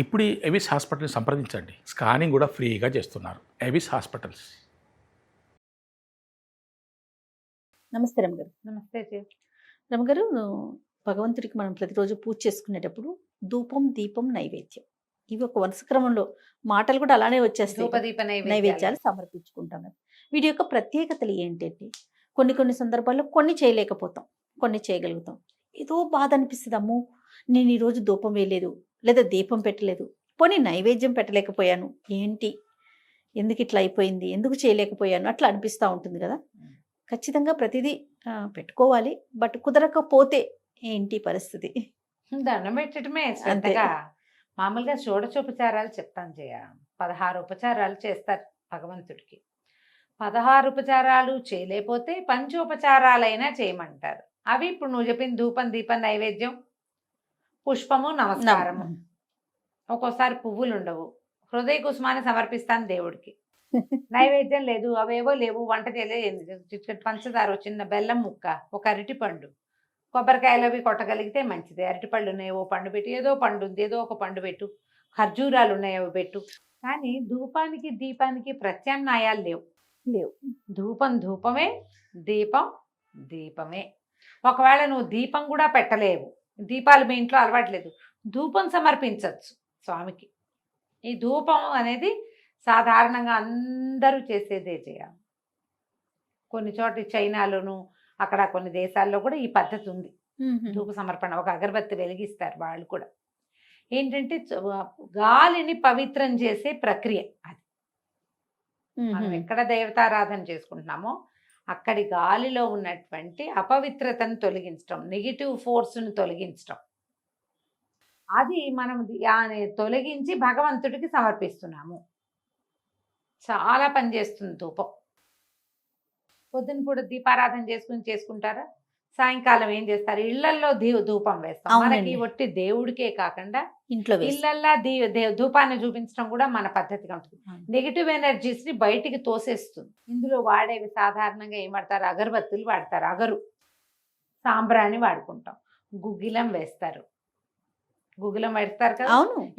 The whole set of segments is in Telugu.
ఇప్పుడు ఈ ఎవిస్ హాస్పిటల్ని సంప్రదించండి. స్కానింగ్ కూడా ఫ్రీగా చేస్తున్నారు. Avis hospitals. నమస్తే రమగారు. నమస్తే జీ. రమగారు, భగవంతుడికి మనం ప్రతిరోజు పూజ చేసుకునేటప్పుడు ధూపం, దీపం, నైవేద్యం ఇవి ఒక వరుస క్రమంలో మాటలు కూడా అలానే వచ్చేస్తాయి. ధూపదీప నైవేద్యాలు సమర్పించుకుంటాం కదా. వీటి యొక్క ప్రత్యేకతలు ఏంటంటే కొన్ని సందర్భాల్లో కొన్ని చేయలేకపోతాం, కొన్ని చేయగలుగుతాం. ఏదో బాధ అనిపిస్తుంది, అమ్మో నేను ఈరోజు ధూపం వేయలేదు లేదా దీపం పెట్టలేదు, పోనీ నైవేద్యం పెట్టలేకపోయాను, ఏంటి ఎందుకు ఇట్లా అయిపోయింది, ఎందుకు చేయలేకపోయాను అట్లా అనిపిస్తూ ఉంటుంది కదా. ఖచ్చితంగా ప్రతిదీ పెట్టుకోవాలి, బట్ కుదరకపోతే ఏంటి పరిస్థితి? దండం పెట్టడమే శ్రద్ధగా. మామూలుగా షోడశోపచారాలు చెప్తాను జయ. 16 ఉపచారాలు చేస్తారు భగవంతుడికి. 16 ఉపచారాలు చేయలేకపోతే పంచోపచారాలైనా చేయమంటారు. అవి ఇప్పుడు నువ్వు చెప్పిన ధూపం, దీపం, నైవేద్యం, పుష్పము, నమస్కారము. ఒక్కోసారి పువ్వులు ఉండవు, హృదయ కుసుమాన్ని సమర్పిస్తాను దేవుడికి. నైవేద్యం లేదు, అవేవో లేవు, వంట చేయలేదు, చిటికెట్ పంచదార, చిన్న బెల్లం ముక్క, ఒక అరటిపండు, కొబ్బరికాయలు అవి కొట్టగలిగితే మంచిది. అరటిపళ్ళు ఉన్నాయి, ఓ పండు పెట్టు, ఏదో పండు ఉంది ఏదో ఒక పండు పెట్టు, ఖర్జూరాలు ఉన్నాయి అవి పెట్టు. కానీ ధూపానికి దీపానికి ప్రత్యామ్నాయాలు లేవు. ధూపం ధూపమే, దీపం దీపమే. ఒకవేళ నువ్వు దీపం కూడా పెట్టలేవు, దీపాలు మీ ఇంట్లో అలవాట్లేదు, ధూపం సమర్పించవచ్చు స్వామికి. ఈ ధూపం అనేది సాధారణంగా అందరూ చేసేదే చేయాలి. కొన్ని చోట్ల చైనాలోను అక్కడ కొన్ని దేశాల్లో కూడా ఈ పద్ధతి ఉంది. ధూప సమర్పణ, ఒక అగరబత్తి వెలిగిస్తారు వాళ్ళు కూడా. ఏంటంటే గాలిని పవిత్రం చేసే ప్రక్రియ అది. మనం ఎక్కడ దేవతారాధన చేసుకుంటున్నామో అక్కడి గాలిలో ఉన్నటువంటి అపవిత్రతను తొలగించడం, నెగిటివ్ ఫోర్స్ను తొలగించడం, అది మనం తొలగించి భగవంతుడికి సమర్పిస్తున్నాము. చాలా పనిచేస్తుంది ధూపం. పొద్దున కూడా దీపారాధన చేసుకుంటారా, సాయంకాలం ఏం చేస్తారు, ఇళ్లల్లో ధూపం వేస్తాం. మనకి ఒట్టి దేవుడికే కాకుండా ఇంట్లో ఇళ్లల్లా ధూపాన్ని చూపించడం కూడా మన పద్ధతిగా ఉంటుంది. నెగిటివ్ ఎనర్జీస్ ని బయటికి తోసేస్తుంది. ఇందులో వాడేవి సాధారణంగా ఏం వాడతారు, అగరబత్తులు వాడతారు, అగరు, సాంబ్రాణి వాడుకుంటాం, గుగ్గిలం వేస్తారు, గుగ్గిలం వేస్తారు కదా,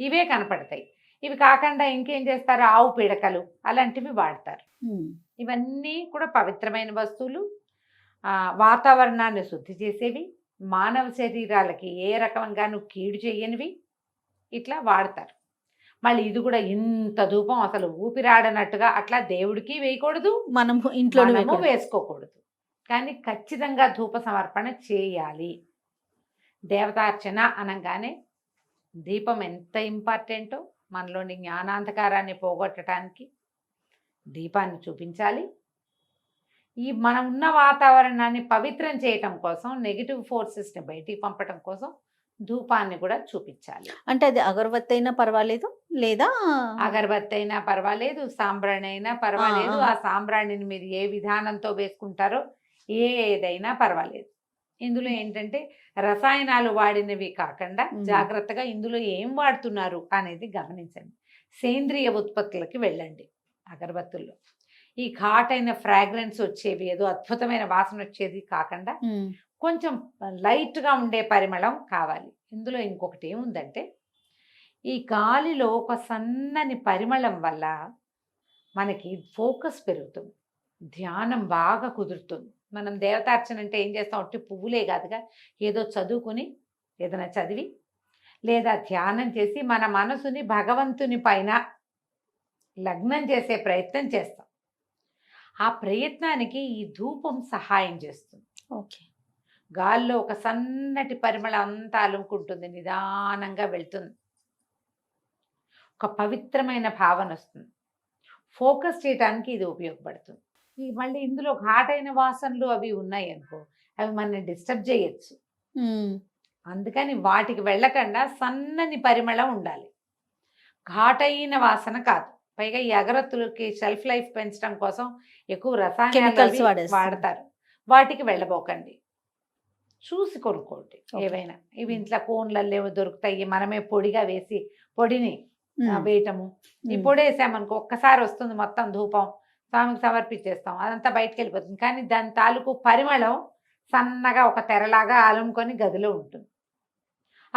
ఇవే కనపడతాయి. ఇవి కాకుండా ఇంకేం చేస్తారు, ఆవు పిడకలు అలాంటివి వాడతారు. ఇవన్నీ కూడా పవిత్రమైన వస్తువులు, వాతావరణాన్ని శుద్ధి చేసేవి, మానవ శరీరాలకి ఏ రకంగానూ కీడు చేయనివి, ఇట్లా వాడతారు. మళ్ళీ ఇది కూడా ఇంత ధూపం అసలు ఊపిరాడనట్టుగా అట్లా దేవుడికి వేయకూడదు, మనము ఇంట్లో వేసుకోకూడదు. కానీ ఖచ్చితంగా ధూప సమర్పణ చేయాలి. దేవతార్చన అనగానే దీపం ఎంత ఇంపార్టెంటో, మనలోని జ్ఞానాంధకారాన్ని పోగొట్టడానికి దీపాన్ని చూపించాలి. ఈ మనం ఉన్న వాతావరణాన్ని పవిత్రం చేయటం కోసం, నెగిటివ్ ఫోర్సెస్ని బయటికి పంపటం కోసం ధూపాన్ని కూడా చూపించాలి. అంటే అది అగరబత్తి అయినా పర్వాలేదు, లేదా అగరబత్తి అయినా పర్వాలేదు, సాంబ్రాణి అయినా పర్వాలేదు. ఆ సాంబ్రాణిని మీరు ఏ విధానంతో వేసుకుంటారో ఏదైనా పర్వాలేదు. ఇందులో ఏంటంటే రసాయనాలు వాడినవి కాకుండా జాగ్రత్తగా ఇందులో ఏం వాడుతున్నారు అనేది గమనించండి. సేంద్రియ ఉత్పత్తులకి వెళ్ళండి. అగరబత్తుల్లో ఈ ఘాటైన ఫ్రాగ్రెన్స్ వచ్చేవి, ఏదో అద్భుతమైన వాసన వచ్చేది కాకుండా కొంచెం లైట్గా ఉండే పరిమళం కావాలి. ఇందులో ఇంకొకటి ఏముందంటే, ఈ గాలిలో ఒక సన్నని పరిమళం వల్ల మనకి ఫోకస్ పెరుగుతుంది, ధ్యానం బాగా కుదురుతుంది. మనం దేవతార్చన అంటే ఏం చేస్తాం, ఒట్టి పువ్వులే కాదుగా, ఏదో చదువుకుని ఏదైనా చదివి లేదా ధ్యానం చేసి మన మనసుని భగవంతుని పైన లగ్నం చేసే ప్రయత్నం చేస్తాం. ఆ ప్రయత్నానికి ఈ ధూపం సహాయం చేస్తుంది. ఓకే, గాల్లో ఒక సన్నటి పరిమళం అంతా అలుముకుంటుంది, నిదానంగా వెళ్తుంది, ఒక పవిత్రమైన భావన వస్తుంది. ఫోకస్ చేయడానికి ఇది ఉపయోగపడుతుంది. మళ్ళీ ఇందులో ఘాటైన వాసనలు అవి ఉన్నాయి అనుకో, అవి మనల్ని డిస్టర్బ్ చేయొచ్చు. అందుకని వాటికి వెళ్ళకుండా సన్నని పరిమళం ఉండాలి, ఘాటైన వాసన కాదు. పైగా ఈ అగరత్తులకి షెల్ఫ్ లైఫ్ పెంచడం కోసం ఎక్కువ రసాయనాలు వాడతారు, వాటికి వెళ్ళబోకండి. చూసి కొనుక్కోండి ఏవైనా. ఇవి ఇంట్లో కోన్లలో దొరుకుతాయి, మనమే పొడిగా వేసి పొడిని వేయటము. ఈ పొడి వేసామనుకో ఒక్కసారి వస్తుంది మొత్తం ధూపం, స్వామికి సమర్పించేస్తాం, అదంతా బయటకు వెళ్ళిపోతుంది. కానీ దాని తాలూకు పరిమళం సన్నగా ఒక తెరలాగా అలుముకొని గదిలో ఉంటుంది.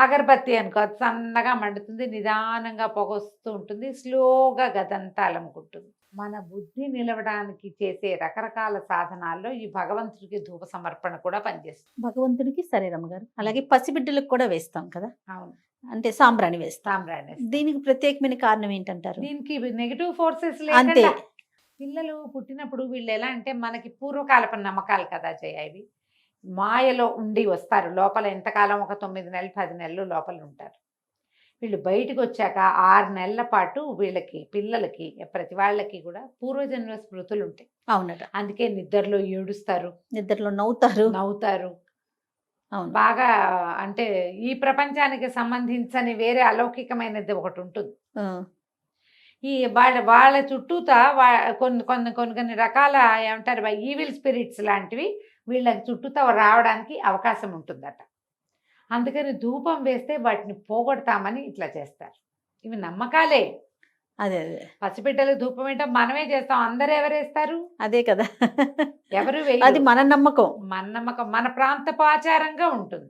అగరబత్తి అనుకో, అది సన్నగా మండుతుంది, నిదానంగా పొగ వస్తూ ఉంటుంది, స్లోగా గదంతా అలముకుంటుంది. మన బుద్ధి నిలవడానికి చేసే రకరకాల సాధనాల్లో ఈ భగవంతుడికి ధూప సమర్పణ కూడా పనిచేస్తుంది. భగవంతుడికి సరే రమ్మగారు. అలాగే పసిబిడ్డలకు కూడా వేస్తాం కదా, అవును, అంటే సాంబ్రాణి వేస్తాం. సాంబ్రాణి. దీనికి ప్రత్యేకమైన కారణం ఏంటంటారు? దీనికి నెగిటివ్ ఫోర్సెస్ అంతే. లేకుండా పిల్లలు పుట్టినప్పుడు వీళ్ళు ఎలా అంటే మనకి పూర్వకాలపు నమ్మకాలు కదా జయ, ఇవి మాయలో ఉండి వస్తారు లోపల. ఎంతకాలం, ఒక 9 నెలలు 10 నెలలు లోపల ఉంటారు. వీళ్ళు బయటకు వచ్చాక 6 నెలల పాటు వీళ్ళకి, పిల్లలకి, ప్రతి వాళ్ళకి కూడా పూర్వజన్మ స్మృతులు ఉంటాయి. అవునట. అందుకే నిద్రలో ఏడుస్తారు, నిద్రలో నవ్వుతారు. అవును. బాగా అంటే ఈ ప్రపంచానికి సంబంధించని వేరే అలౌకికమైనది ఒకటి ఉంటుంది. ఆ, ఈ వాళ్ళ చుట్టూతా కొన్ని రకాల ఏమంటారు ఈవిల్ స్పిరిట్స్ లాంటివి వీళ్ళ చుట్టూతా రావడానికి అవకాశం ఉంటుందట. అందుకని ధూపం వేస్తే వాటిని పోగొడతామని ఇట్లా చేస్తారు. ఇవి నమ్మకాలే. అదే పసిబిడ్డలు ధూపం ఏంటో మనమే చేస్తాం, అందరు ఎవరేస్తారు? అదే కదా, ఎవరు అది వేయరు. మన నమ్మకం. మన నమ్మకం, మన ప్రాంతపు ఆచారంగా ఉంటుంది.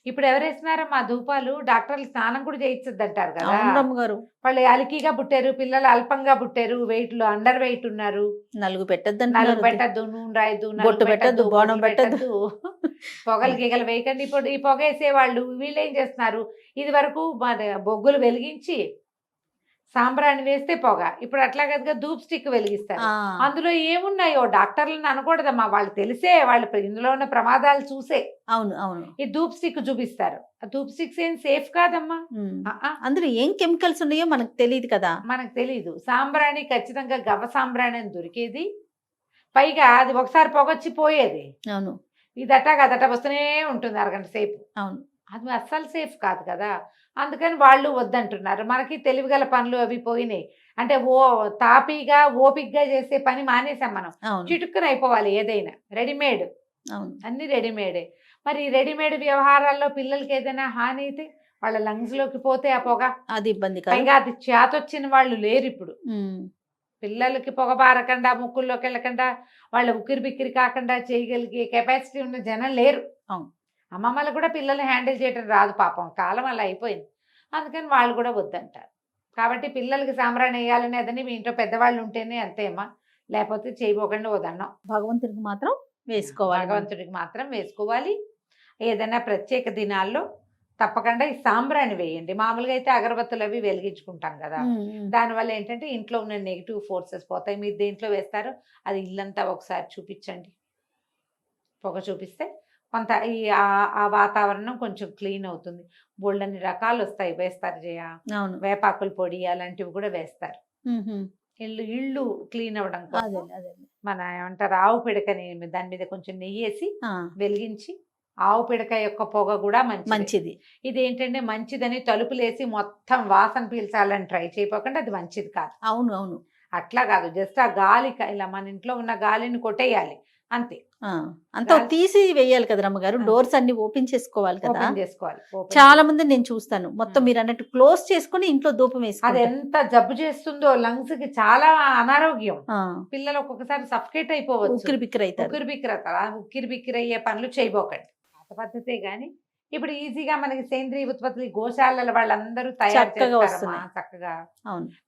ఇప్పుడు ఎవరేస్తున్నారో మా ధూపాలు, డాక్టర్లు స్నానం కూడా చేయించద్దు అంటారు కదా. అవును రమ్మగారు. వాళ్ళు అలికిగా పుట్టారు, పిల్లలు అల్పంగా పుట్టారు, వెయిట్ లో అండర్ వెయిట్ ఉన్నారు, నలుగు పెట్టద్దు, నలుగు పెట్టద్దు, నూనె రాయద్దు, బొట్టు పెట్టద్దు, బోనం పెట్టద్దు, పొగలు గీగలు వేయకండి. ఇప్పుడు ఈ పొగ వేసేవాళ్ళు వీళ్ళు ఏం చేస్తున్నారు, ఇది వరకు బొగ్గులు వెలిగించి సాంబ్రాణి వేస్తే పొగ, ఇప్పుడు అట్లా కదా ధూప్ స్టిక్ వెలిగిస్తారు. అందులో ఏమున్నాయో డాక్టర్లను అనకూడదమ్మా, వాళ్ళు తెలిసే, వాళ్ళు ఇందులో ఉన్న ప్రమాదాలు చూసే అవును ఈ ధూప్ స్టిక్ చూపిస్తారు. ఆ ధూప్ స్టిక్స్ ఏం సేఫ్ కాదమ్మా. అందులో ఏం కెమికల్స్ ఉన్నాయో మనకు తెలియదు కదా. మనకు తెలీదు. సాంబ్రాణి ఖచ్చితంగా గవ సాంబ్రాణి అని దొరికేది, పైగా అది ఒకసారి పొగొచ్చి పోయేది. అవును. ఇదట గదట వస్తూనే ఉంటుంది అరగంట సేపు. అవును. అది అస్సలు సేఫ్ కాదు కదా. అందుకని వాళ్ళు వద్దంటున్నారు. మనకి తెలివిగల పనులు అవి పోయినాయి అంటే తాపీగా ఓపిక్గా చేసే పని మానేసాం మనం. చిటుక్కున అయిపోవాలి ఏదైనా, రెడీమేడ్. అన్ని రెడీమేడే. మరి రెడీమేడ్ వ్యవహారాల్లో పిల్లలకి ఏదైనా హాని అయితే వాళ్ళ లంగ్స్ లోకి పోతే ఆ పొగ, అది ఇబ్బంది. పైగా అది చేతొచ్చిన వాళ్ళు లేరు ఇప్పుడు. పిల్లలకి పొగ బారకుండా, ముక్కుల్లోకి వెళ్ళకుండా, వాళ్ళ ఉక్కిరి బిక్కిరి కాకుండా చేయగలిగే కెపాసిటీ ఉన్న జనం లేరు. అమ్మమ్మలు కూడా పిల్లల్ని హ్యాండిల్ చేయడం రాదు పాపం, కాలం అలా అయిపోయింది. అందుకని వాళ్ళు కూడా వద్దంటారు. కాబట్టి పిల్లలకి సాంబ్రాణి వేయాలని అదని మీ ఇంట్లో పెద్దవాళ్ళు ఉంటేనే అంతేమ్మా, లేకపోతే చేయబోకండి వదన్నాం. భగవంతుడికి మాత్రం వేసుకోవాలి. భగవంతుడికి మాత్రం వేసుకోవాలి. ఏదైనా ప్రత్యేక దినాల్లో తప్పకుండా ఈ సాంబ్రాణి వేయండి. మామూలుగా అయితే అగరబత్తులు అవి వెలిగించుకుంటాం కదా, దానివల్ల ఏంటంటే ఇంట్లో ఉన్న నెగిటివ్ ఫోర్సెస్ పోతాయి. మీరు దేంట్లో వేస్తారో అది ఇల్లంతా ఒకసారి చూపించండి, పొగ చూపిస్తే కొంత ఆ వాతావరణం కొంచెం క్లీన్ అవుతుంది. బోల్డన్ని రకాలు వస్తాయి వేస్తారు జయ. వేపాకుల పొడి అలాంటివి కూడా వేస్తారు. ఇల్లు క్లీన్ అవ్వడం కోసం మన ఏమంటారు ఆవు పిడకని దాని మీద కొంచెం నెయ్యేసి వెలిగించి, ఆవు పిడక యొక్క పొగ కూడా మంచిది. ఇది ఏంటంటే మంచిదని తలుపులేసి మొత్తం వాసన పీల్చాలని ట్రై చేయపోకుండా, అది మంచిది కాదు. అవును. అట్లా కాదు, జస్ట్ ఆ గాలి, ఇలా మన ఇంట్లో ఉన్న గాలిని కొట్టేయాలి అంతే. అంతా తీసి వేయాలి కదా రమ్మగారు. డోర్స్ అన్ని ఓపెన్ చేసుకోవాలి కదా. చేసుకోవాలి. చాలా మంది నేను చూస్తాను మొత్తం మీరు అన్నట్టు క్లోజ్ చేసుకుని ఇంట్లో ధూపం వేసుకోవాలి. అది ఎంత జబ్బు చేస్తుందో లంగ్స్ కి, చాలా అనారోగ్యం. పిల్లలు ఒక్కొక్కసారి సఫకేట్ అయిపోవచ్చు, ఉక్కిరి బిక్కిరి అయ్యే పనులు చేయబోకండి. పాత పద్ధతే గాని ఇప్పుడు ఈజీగా మనకి సేంద్రియ ఉత్పత్తులు గోశాలల వాళ్ళందరూ తయారు చేస్తారు చక్కగా.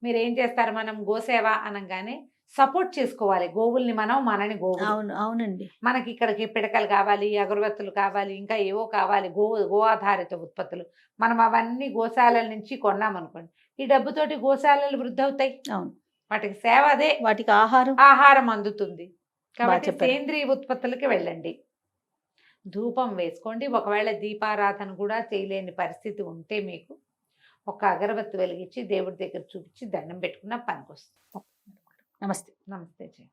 మీరు ఏం చేస్తారు, మనం గోసేవ అనగానే సపోర్ట్ చేసుకోవాలి గోవుల్ని, మనని గోవులు. అవునండి. మనకి ఇక్కడికి పిడకలు కావాలి, అగరబత్తులు కావాలి, ఇంకా ఏవో కావాలి, గో ఆధారిత ఉత్పత్తులు. మనం అవన్నీ గోశాలల నుంచి కొన్నామనుకోండి, ఈ డబ్బుతోటి గోశాలలు వృద్ధి అవుతాయి. వాటికి సేవ అదే, వాటికి ఆహారం అందుతుంది. కాబట్టి సేంద్రియ ఉత్పత్తులకి వెళ్ళండి, ధూపం వేసుకోండి. ఒకవేళ దీపారాధన కూడా చేయలేని పరిస్థితి ఉంటే మీకు ఒక అగరబత్తి వెలిగించి దేవుడి దగ్గర చూపించి దండం పెట్టుకున్న పనికొస్తుంది. నమస్తే. నమస్తే జయ.